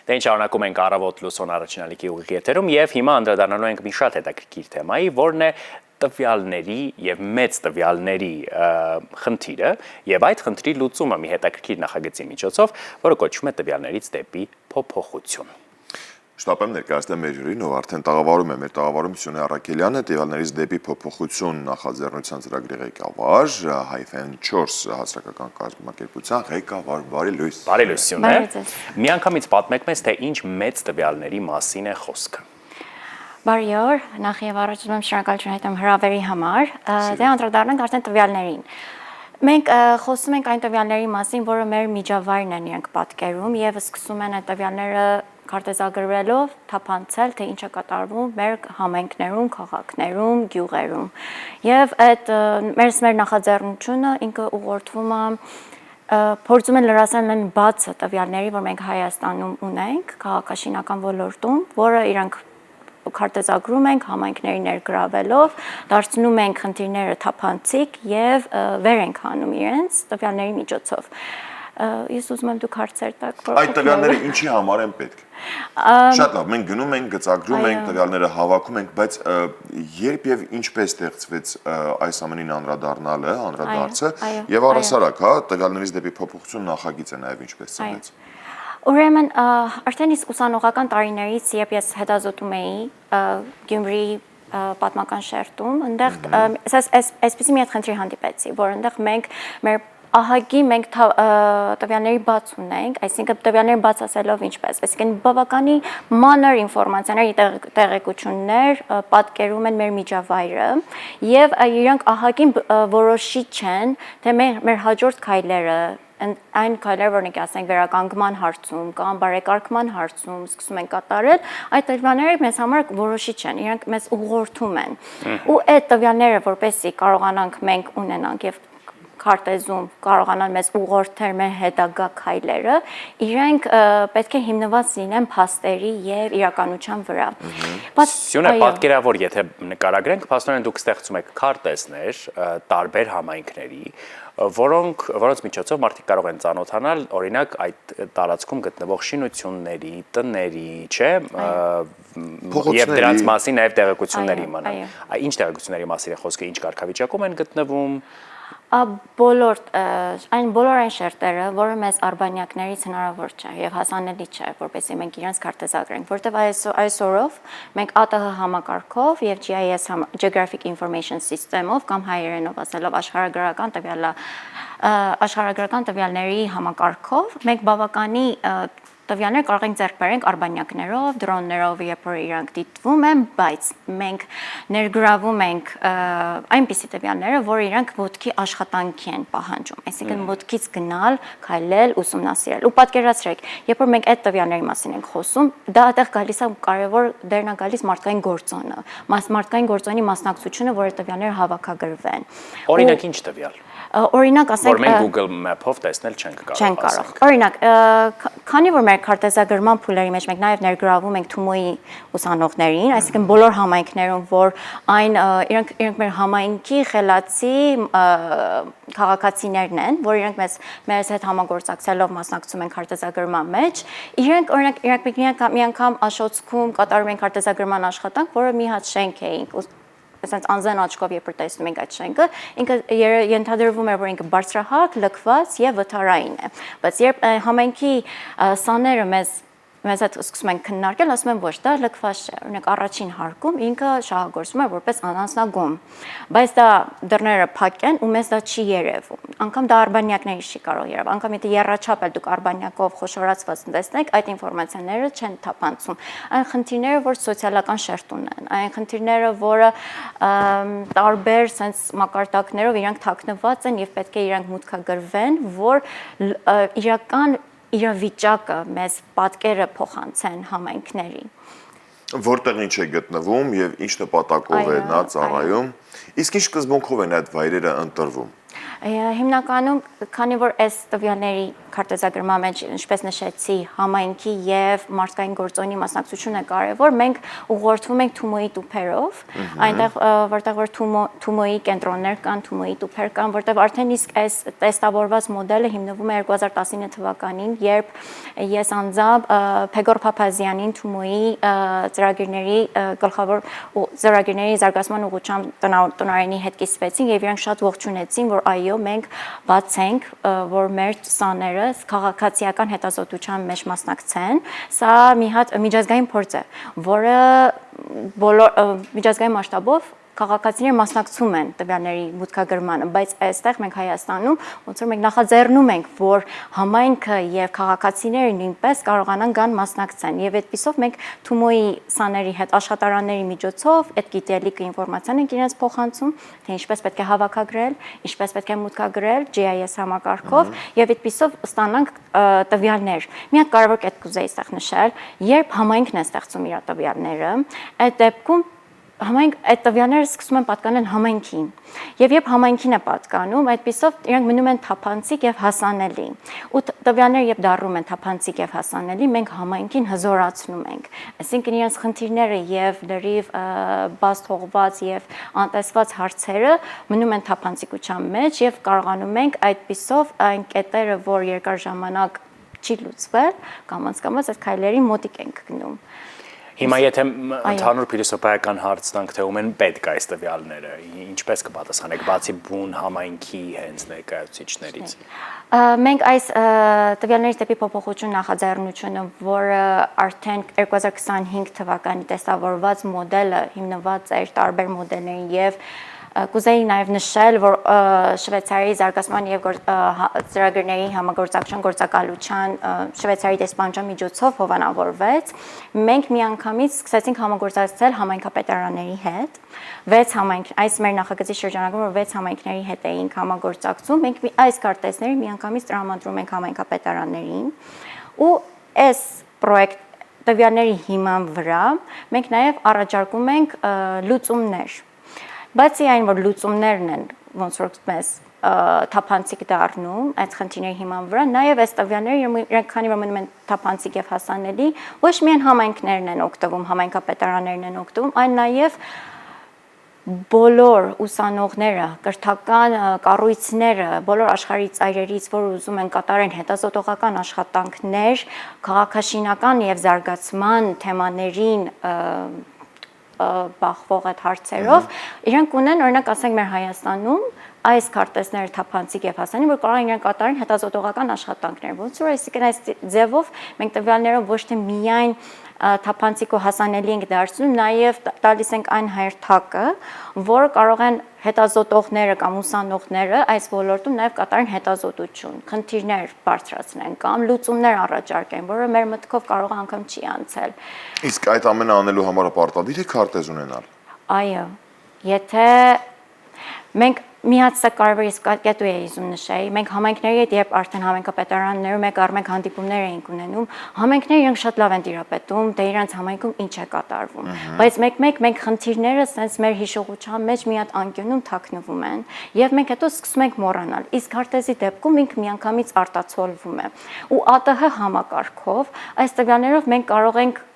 Դե ինչ շարունակում ենք առավոտ լուսոն առաջինալիքի ուղիղ եթերում եւ հիմա անդրադառնալու ենք մի շատ հետաքրքիր թեմայի, որն է տվյալների եւ մեծ տվյալների խնդիրը եւ այդ խնդրի լուծումը մի հետաքրքիր նախագծի միջոցով, որը կոչվում է տվյալներից դեպի փոփոխություն։ Շտապ եմ ներկայացնել մեր ժյուրին, ով արդեն տաղավարում է մեր տաղավարում Սյունե Առաքելյանը, տվյալներից դեպի փոփոխություն նախաձեռնության ծրագրի ղեկավար, Hyphen 4 հասարակական կազմակերպության ղեկավար, բարի լույս։ Բարի լույս Սյունե։ Միանգամից պատմեք մեզ, թե ինչ մեծ տվյալների մասին է խոսքը։ Բարի օր, նախ եւ առաջ շնորհակալություն հայտնում հրավերի համար, դե անդրադառնանք արդեն տվյալներին։ Մենք խոսում ենք այն տվյալների մասին, որը մեր միջավայրն են իրենք պատկերում եւ սկսում են այդ տվյալները քարտեզագրվելով թափանցել, թե ինչ է կատարվում մեր համայնքներում, քաղաքներում, գյուղերում։ Եվ այդ մեր նախաձեռնությունը ինքը ուղղորդվում է փորձում են լրացնել այն բացը տվյալների, որ մենք Հայաստանում ունենք, քաղաքաշինական ոլորտում, որը իրանք քարտեզագրում ենք համայնքների ներգրավելով, դարձնում ենք խնդիրները թափանցիկ եւ վեր ենք հանում իրենց տվյալների միջոցով։ Ես ուզում եմ դուք հարցեր տաք, որ այդ տվյալները ինչի համար են պետք։ Շատ լավ, մենք գնում ենք, գծագրում ենք, տվյալները հավաքում ենք, բայց երբ եւ ինչպես ստեղծվեց այս ամենին անդրադարձը եւ առհասարակ, հա, տվյալներից դեպի փոփոխություն նախագիծը նաեւ ինչպես ծնվեց։ Ուրեմն արդեն իսկ ուսանողական տարիներից, երբ ես հետազոտում էի Գյումրի պատմական շերտում, այնտեղ այսպեսի մի հատ խնդրի հանդիպեցի, որ այնտեղ մենք մեր ահագի մենք տվյալների բաց ունենք, այսինքն տվյալների բաց ասելով ինչպես, այսինքն բավականի մանր ինֆորմացիաներ, տեղեկություններ պատկերում են մեր միջավայրը եւ իրանք ահագին որոշիչ են, թե մեր հաջորդ քայլերը այն քայլերը, որոնք ասենք վերականգնման հարցում կամ բարեկարգման հարցում սկսում են կատարել, այդ տվյալները մեզ համար որոշիչ են, իրենք մեզ ուղղորդում են։ Ու այդ տվյալները, որպեսզի կարողանանք մենք ունենանք եւ քարտեզում կարողանան մեզ ուղղորդել մեր հետագա քայլերը, իրենք պետք է հիմնված լինեն փաստերի եւ իրականության վրա։ Սյունե, պատկերավոր, եթե նկարագրենք, փաստորեն դուք ստեղծում եք քարտեզներ տարբեր համայնքների, որոնց միջոցով մարդիկ կարող են ծանոթանալ, օրինակ, այդ տարածքում գտնվող շինությունների, տների, չէ, եւ դրանց մասին նաեւ տեղեկություններ իմանալ։ Ինչ տեղեկությունների մասին է խոսքը, ինչ կարգավիճակում են գտնվում։ Բոլոր այն շերտերը, որը մեզ արբանյակներից հնարավոր չէ եւ հասանելի չէ, որպեսզի մենք իրենց քարտեզագրենք, որտեղ այսօրով մենք ԱՏՀ համակարգով եւ GIS Geographic Information System-ով կամ հայերենով ասելով աշխարհագրական տվյալների համակարգով մենք բավականի տվյալներ կարող ենք ձեռք բերենք արբանյակներով, դրոններով, երբ որ իրանք դիտվում են, բայց մենք ներգրավում ենք այնպիսի տվյալները, որ իրանք ոտքի աշխատանքի են պահանջում, այսինքն ոտքից գնալ, քայլել, ուսումնասիրել։ Ու պատկերացրեք, երբ որ մենք այդ տվյալների մասին ենք խոսում, դա այդտեղ գալիս է կարևոր դերն է գալիս մարդկային գործոնը, մարդկային գործոնի մասնակցությունը, որ այդ տվյալները հավաքագրվեն։ Օրինակ ինչ տվյալ։ Օրինակ ասենք, որ մենք Google Map-ով տեսնել չենք կարող։ Օրինակ, քանի որ մեր քարտեզագրման փուլերի մեջ մենք նաև ներգրավում ենք Թումոյի ուսանողներին, այսինքն բոլոր համայնքներում, որ իրենք մեր համայնքի խելացի քաղաքացիներն են, որ իրենք մեզ հետ համագործակցելով մասնակցում են քարտեզագրման մեջ, իրենք մի անգամ Աշոցքում կատարում են քարտեզագրման աշխատանք, որը մի հատ շենք էինք այսինքն անձն աչքով երբ տեսնում ենք այդ շենքը, ինքը ենթադրվում է, որ ինքը բարձրահարկ, լքված եւ վթարային է։ Բայց երբ համայնքի սաները մեզ հետ սկսում են քննարկել, ասում են ոչ, դա լքված չէ։ Օրինակ առաջին հարկում ինքը շահագործվում է որպես անանցնագում, բայց դա դռները փակ են ու մեզ դա չի երևում։ Անկամ դա արբանյակների չի կարող երևալ։ Անկամ եթե եռաչափ էլ դուք արբանյակով խոշորացված տեսնեք, այդ ինֆորմացիաները չեն թափանցում։ Այն խնդիրները, որ սոցիալական շերտ ունեն, այն խնդիրները, որը տարբեր sense մակարդակներով իրանք թաքնված են եւ պետք է իրանք մուտքագրվեն, որ իրական իրավիճակը մեզ պատկերը փոխանցեն համայնքների։ Որտեղ ինչ է գտնվում եւ ինչ նպատակով է նա ծառայում, իսկ ինչ սկզբունքով են այդ վայրերը ընտրվում։ Հիմնականում, քանի որ այս տվյալների քարտեզագրման մեջ, ինչպես նշեցի, համայնքի եւ մարդկային գործոնի մասնակցությունը կարևոր, մենք ուղղորդվում ենք Թումոյի տուփերով, այնտեղ որտեղ որ Թումոյի կենտրոններ կան, Թումոյի տուփեր կան, որտեղ արդեն իսկ այս տեստավորված մոդելը հիմնվում է 2019 թվականին, երբ ես անձամբ Փեգոր Փափազյանին Թումոյի ծրագրերի գլխավոր ծրագրերի զարգացման ուղղությամբ տնօրենի հետ կիսվեցին եւ իրանք շատ ողջունեցին, որ այո, մենք բաց ենք, որ մեր սաները քաղաքացիական հետազոտության մեջ մասնակցեն։ Սա մի հատ միջազգային փորձ է, որը միջազգային մասշտաբով քաղաքացիները մասնակցում են տվյալների մուտքագրմանը, բայց այստեղ մենք Հայաստանում ոնց որ մենք նախաձեռնում ենք, որ համայնքը եւ քաղաքացիները նույնպես կարողանան գան մասնակցեն եւ այդպիսով մենք Թումոյի սաների հետ աշխատարանների միջոցով այդ գիտելիքը ինֆորմացիան ենք իրենց փոխանցում, թե ինչպես պետք է հավաքագրել, ինչպես պետք է մուտքագրել GIS համակարգով եւ այդպիսով ստանանք տվյալներ։ Մի հատ կարևոր կետ կուզեի այստեղ նշել, երբ համայնքն է ստեղծում իր տվյալները, այդ դեպքում համայնք այդ տվյալները սկսում են պատկանել համայնքին եւ երբ համայնքին է պատկանում, այդպիսով իրանք մնում են թափանցիկ եւ հասանելի։ Ու տվյալները երբ դառնում են թափանցիկ եւ հասանելի, մենք համայնքին հզորացնում ենք։ Այսինքն իրենց խնդիրները եւ լրիվ բաց թողված եւ անտեսված հարցերը մնում են թափանցիկության մեջ եւ կարողանում ենք այդպիսով այն կետերը, որ երկար ժամանակ չի լուծվել, կամաց այդ քայլերի մոտիկ ենք գնում։ Հիմա եթե ընդհանուր փիլիսոփայական հարց տանք, թե ում են պետք այս տվյալները, ինչպես կպատասխանեք բացի բուն համայնքի հենց ներկայացուցիչներից։ Մենք այս տվյալների դեպի փոփոխություն նախաձեռնությունը, որը արդեն 2025 թվականի տեստավորված մոդելը հիմնված էր տարբեր մոդելների եւ կուզեի նաև նշել, որ Շվեյցարիայի զարգացման եւ ծրագրերի համագործակցության գործակալության Շվեյցարիայի դեսպանության միջոցով հովանավորվեց։ Մենք միանգամից սկսեցինք համագործակցել համայնքապետարանների հետ։ 6 համայնք, այս մեր նախագծի շրջանակում որ 6 համայնքների հետ էինք համագործակցում, մենք այս քարտեզները միանգամից տրամադրում ենք համայնքապետարաններին ու այս պրոյեկտ տվյալների հիման վրա մենք նաև առաջարկում ենք լուծումներ։ Բացի այն, որ լուծումներն են ոնց որ մեզ թափանցիկ դառնում այդ խնդիրների հիման վրա, նաև այս տվյալները իրենք քանի որ մնում են թափանցիկ եւ հասանելի, ոչ միայն համայնքներն են օգտվում, համայնքապետարաններն են օգտվում, այլ նաև բոլոր ուսանողները, կրթական կառույցները, բոլոր աշխարհի ծայրերից, որ ուզում են կատարեն հետազոտողական աշխատանքներ, քաղաքաշինական եւ զարգացման թեմաներին բախվող այդ հարցերով, իրենք ունեն, օրինակ ասենք մեր Հայաստանում այս քարտեզները թափանցիկ եւ հասանելի, որ կարող են իրենք կատարեն հետազոտողական աշխատանքներ, ոնց որ այսինքն այս ձևով մենք տվյալներով ոչ թե միայն թափանցիկ ու հասանելի ենք դարձնում, նաև տալիս ենք այն հայրթակը, որ կարող են հետազոտողները կամ ուսանողները այս ոլորտում նաև կատարեն հետազոտություն, խնդիրներ բարձրացնեն կամ լուծումներ առաջարկեն, որը մեր մտքով կարող անգամ չի անցել։ Իսկ այդ ամենը անելու համար պարտադիր է քարտեզ ունենալ։ Այո, եթե մենք մի հատ սա կարևոր իսկ կետու է իզում նշեի, մենք համայնքների հետ երբ արդեն համայնքապետարաններում մեկ առ մեկ հանդիպումներ էինք ունենում, համայնքները իրենք շատ լավ են տիրապետում, դե իրենց համայնքում ինչ է կատարվում, բայց մեկ-մեկ մենք խնդիրները սենց մեր հիշողության մեջ մի հատ անկյունում թաքնվում են, եւ մենք հետո սկսում ենք մոռանալ, իսկ քարտեզի դեպքում ինքը միանգամից արտացոլվում է, ու ԱՏՀ համակարգով այս տվյալներով մենք կարող ենք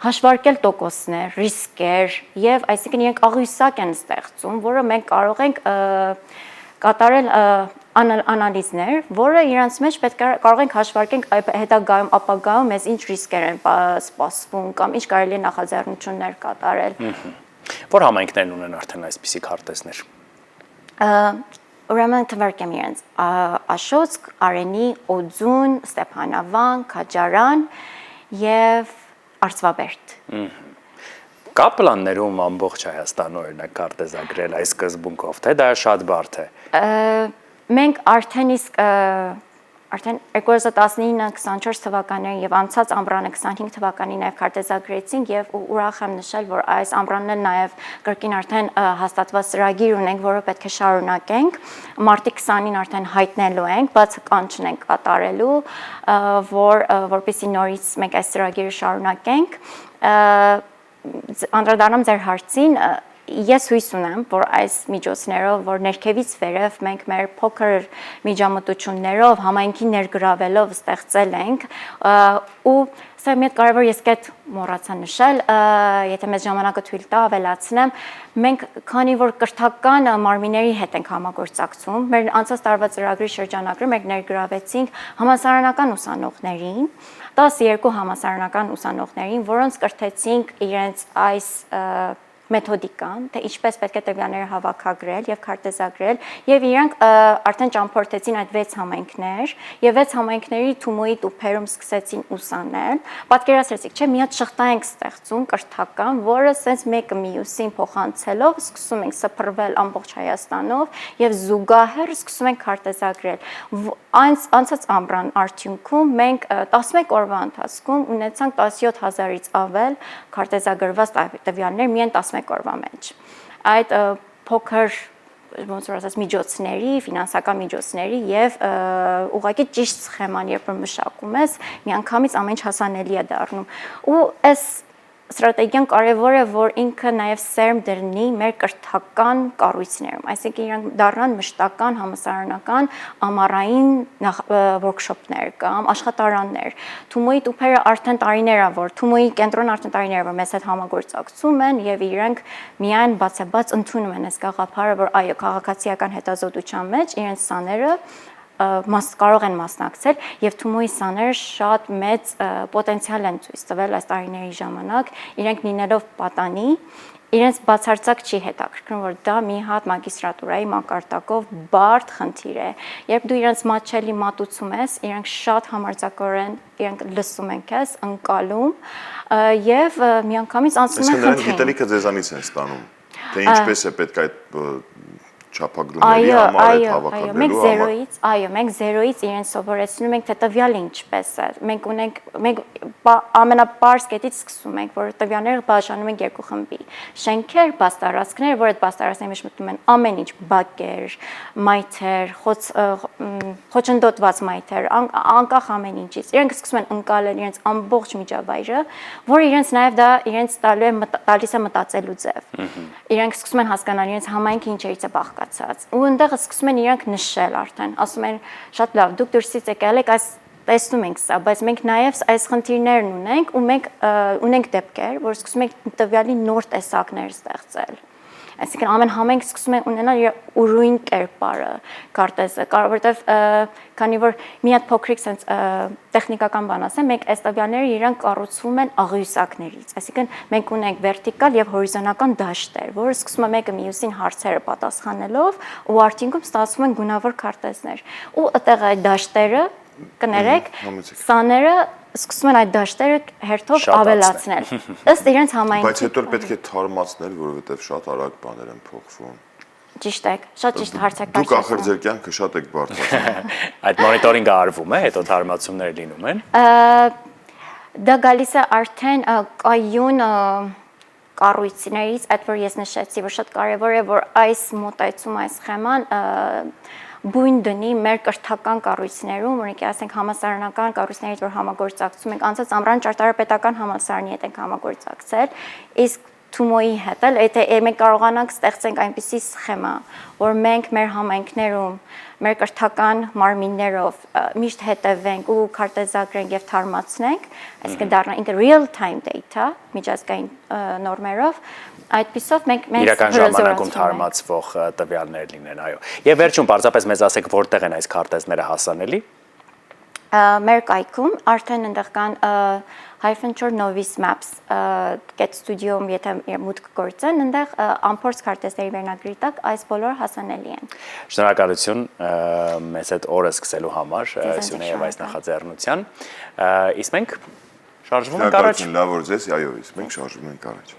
հաշվարկել տոկոսներ, ռիսկեր եւ այսինքն իրենք աղյուսակ են ստեղծում, որը մենք կարող ենք կատարել անալիզներ, որը իրանց մեջ պետք է կարող ենք հաշվարկենք հետագայում ապագայում մեզ ինչ ռիսկեր են սպասվում կամ ինչ կարելի է նախաձեռնություններ կատարել։ Որ համայնքներն ունեն արդեն այսպիսի քարտեզներ։ Ուրեմն թվարկեմ իրենց Աշոտսկ, Արենի, Օձուն, Ստեփանավան, Քաջարան եւ Արծվաբերդ։ Կա պլաններում ամբողջ Հայաստան օրինակ քարտեզագրել այս սկզբունքով, թե դա շատ բարդ է։ Մենք արդեն իսկ արդեն 2019-24 թվականներին եւ անցած ամռանը 25 թվականին նաեւ քարտեզագրեցինք եւ ուրախ եմ նշել, որ այս ամռանն նաեւ կրկին արդեն հաստատված ծրագիր ունենք, որը պետք է շարունակենք։ Մարտի 20-ին արդեն հայտնելու ենք, բաց կանչնենք կատարելու, որպեսզի նորից մենք այս ծրագիրը շարունակենք։ Անդրադառնամ ձեր հարցին, ես հույս ունեմ, որ այս միջոցներով, որ ներքևից վերև մենք մեր փոքր միջամտություններով, համայնքի ներգրավելով ստեղծել ենք ու սա մի հատ կարևոր ես կետ մոռացա նշել, եթե մեզ ժամանակը թույլ տա ավելացնեմ, մենք քանի որ կրթական մարմինների հետ ենք համագործակցում, մեր անցած տարվա ծրագրի շրջանակում մենք ներգրավեցինք համալսարանական ուսանողներին, 12 համալսարանական ուսանողներին, որոնց կրթեցինք իրենց այս մեթոդիկան, թե ինչպես պետք է տվյալները հավաքագրել եւ քարտեզագրել եւ իրանք արդեն ճամփորդեցին այդ 6 համայնքներ եւ 6 համայնքների Թումոյի տուփերում սկսեցին ուսանել։ Պատկերացրեցիք, չէ, մի հատ շղթա ենք ստեղծում կրթական, որը սենց մեկը մյուսին փոխանցելով սկսում ենք սփռվել ամբողջ Հայաստանով եւ զուգահեռ սկսում ենք քարտեզագրել։ Անցած ամռան արդյունքում մենք 11 օրվա ընթացքում ունեցանք 17000-ից ավել քարտեզագրված տվյալներ միայն 11 օրվա մեջ։ Այդ փոքր ոնց որ ասած միջոցների, ֆինանսական միջոցների եւ ուղղակի ճիշտ սխեման երբ որ մշակում ես, միանգամից ամեն ինչ հասանելի է դառնում։ Ու այս ստրատեգիան կարևոր է, որ ինքը նաև սերմ դրնի մեր կրթական կառույցներում, այսինքն իրանք դառնան մշտական համալսարանական ամառային workshop-ներ կամ աշխատարաններ։ Թումոյի տուփերը արդեն տարիներ է, որ Թումոյի կենտրոնը արդեն տարիներ է, որ մեզ հետ համագործակցում են եւ իրենք միայն բացաբաց ընդունում են այս գաղափարը, որ այո, քաղաքացիական հետազոտության մեջ իրենց սաները կարող են մասնակցել եւ Թումոյի սաները շատ մեծ պոտենցիալ են ցույց տվել այս տարիների ժամանակ, իրենք լինելով պատանի, իրենց բացարձակ չի հետաքրքրում, որ դա մի հատ մագիստրատուրայի մակարդակով բարդ խնդիր է։ Երբ դու իրենց մատչելի մատուցում ես, իրենք շատ համարձակորեն իրենք լսում են քեզ, ընկալում եւ միանգամից անցնում են խնդրին։ Իսկ նրանք գիտելիքը ձեզանից են ստանում, թե ինչպես է պետք այդ չափագրումների համար այդ հավաքագրելու համար։ Մենք զերոյից իրեն սովորեցնում ենք, թե տվյալը ինչպես է։ Մենք ամենապարզ կետից սկսում ենք, որ տվյալները բաժանում ենք երկու խմբի։ Շենքեր, բաստարացքներ, որ այդ բաստարացքների մեջ մտնում են ամեն ինչ, բակեր, մայթեր, խոչընդոտված մայթեր, անկախ ամեն ինչից։ Իրենք սկսում են ընկալել իրենց ամբողջ միջավայրը, որ իրենց նաև դա իրենց տալիս է մտածելու ձև։ Իրենք սկսում են հասկանալ իրենց համայնքը ինչերից է բաղկացած։ Ու այնտեղ սկսում են իրենք նշել արդեն, ասում են շատ լավ, դուք դուրսից եկել եք, այս տեսնում ենք սա, բայց մենք նաև այս խնդիրներն ունենք ու մենք ունենք դեպքեր, որ սկսում ենք տվյալի նոր տեսակներ ստեղծել։ Այսինքն ամեն համայնք սկսում է ունենալ իր ուրույն կերպարը, քարտեզը, որովհետև քանի որ մի հատ փոքրիկ sense տեխնիկական բան ասեմ, մենք այս տվյալները իրենք կառուցվում են աղյուսակներից, այսինքն մենք ունենք վերտիկալ եւ հորիզոնական դաշտեր, որը սկսում է մեկը մյուսին հարցերը պատասխանելով ու արդյունքում ստացվում են գունավոր քարտեզներ։ Ու այդտեղ այդ դաշտերը կներեք, սաները սկսում են այդ դաշտերը հերթով ավելացնել։ Ըստ իրենց համայնքի։ Բայց հետո պետք է թարմացնել, որովհետև շատ արագ բաներ են փոխվում։ Ճիշտ է, շատ ճիշտ հարց եք Դուք ախր ձեր կյանքը շատ եք բարձրացնում։ Այդ մոնիտորինգը արվում է, հետո թարմացումներ լինում են։ Դա գալիս է արդեն կայուն կառույցներից, այդ որ ես նշեցի, որ շատ կարևոր է, որ այս մոտեցում, այս սխեման բույն դնի մեր կրթական կառույցներում, օրինակ ասենք համալսարանական կառույցներից, որ համագործակցում ենք, անցած ամռան ճարտարապետական համալսարանի հետ ենք համագործակցել, իսկ Թումոյի հետ էլ, եթե մենք կարողանանք ստեղծենք այնպիսի սխեմա, որ մենք մեր համայնքներում, մեր կրթական մարմիններով միշտ հետևենք ու քարտեզագրենք եւ թարմացնենք, այսինքն դառնա ինքը real time data, միջազգային նորմերով, այդպիսով մենք իրական ժամանակում թարմացվող տվյալներ լինեն, այո։ Եվ վերջում պարզապես մեզ ասեք որտեղ են այս քարտեզները հասանելի։ Մեր կայքում արդեն այնտեղ կան Hyphenchor Novice Maps studio-ում եթե մուտք գործեն, այնտեղ ամփորձ քարտեզների վերնագրի տակ այս բոլորը հասանելի են։ Շնորհակալություն մեզ այդ օրը սկսելու համար, Սյունե եւ այս նախաձեռնության։ Իսկ մենք շարժվում ենք առաջ։ Լավ որ ձեզ, այո, իսկ մենք շարժվում ենք առաջ։